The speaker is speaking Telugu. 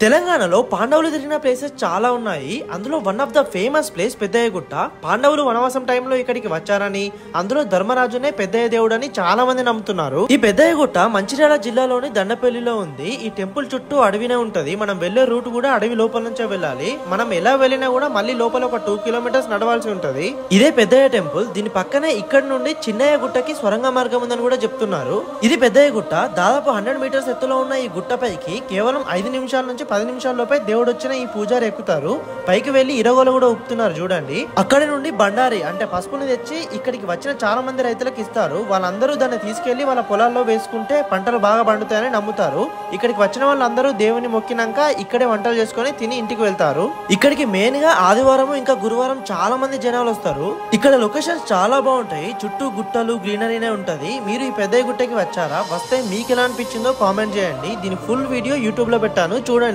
తెలంగాణలో పాండవులు తిరిగిన ప్లేసెస్ చాలా ఉన్నాయి. అందులో one of the famous place పెద్దయ్య గుట్ట. పాండవులు వనవాసం టైంలో ఇక్కడికి వచ్చారని, అందులో ధర్మరాజునే పెద్దయ్య దేవుడు అని చాలా మంది నమ్ముతున్నారు. ఈ పెద్దయ్య గుట్ట మంచిర్యాల జిల్లాలోని దండపల్లిలో ఉంది. ఈ టెంపుల్ చుట్టూ అడవినే ఉంటది. మనం వెళ్లే రూట్ కూడా అడవి లోపల నుంచే వెళ్ళాలి. మనం ఎలా వెళ్ళినా కూడా మళ్ళీ లోపల ఒక 2 కిలోమీటర్స్ నడవాల్సి ఉంటది. ఇదే పెద్దయ్య టెంపుల్. దీని పక్కనే ఇక్కడ నుండి చిన్నయ్య గుట్టకి స్వరంగ మార్గం ఉందని కూడా చెప్తున్నారు. ఇది పెద్దయ్య గుట్ట. దాదాపు 100 మీటర్స్ ఎత్తులో ఉన్న ఈ గుట్ట పైకి కేవలం 5 నిమిషాల నుంచి 10 నిమిషాల్లోపై దేవుడు వచ్చిన ఈ పూజారి ఎక్కుతారు. పైకి వెళ్లి ఇరగోలు కూడా ఉప్పుతున్నారు చూడండి. అక్కడి నుండి బండారి అంటే పసుపుని తెచ్చి ఇక్కడికి వచ్చిన చాలా మంది రైతులకు ఇస్తారు. వాళ్ళందరూ దాన్ని తీసుకెళ్లి వాళ్ళ పొలాల్లో వేసుకుంటే పంటలు బాగా పండుతాయని నమ్ముతారు. ఇక్కడికి వచ్చిన వాళ్ళందరూ దేవుని మొక్కినాక ఇక్కడే వంటలు చేసుకుని తిని ఇంటికి వెళ్తారు. ఇక్కడికి మెయిన్ గా ఆదివారం ఇంకా గురువారం చాలా మంది జనాలు వస్తారు. ఇక్కడ లొకేషన్స్ చాలా బాగుంటాయి. చుట్టూ గుట్టలు గ్రీనరీనే ఉంటది. మీరు ఈ పెద్దయ్య గుట్టకి వచ్చారా? వస్తే మీకు ఎలా అనిపించిందో కామెంట్ చేయండి. దీని ఫుల్ వీడియో యూట్యూబ్ లో పెట్టాను, చూడండి.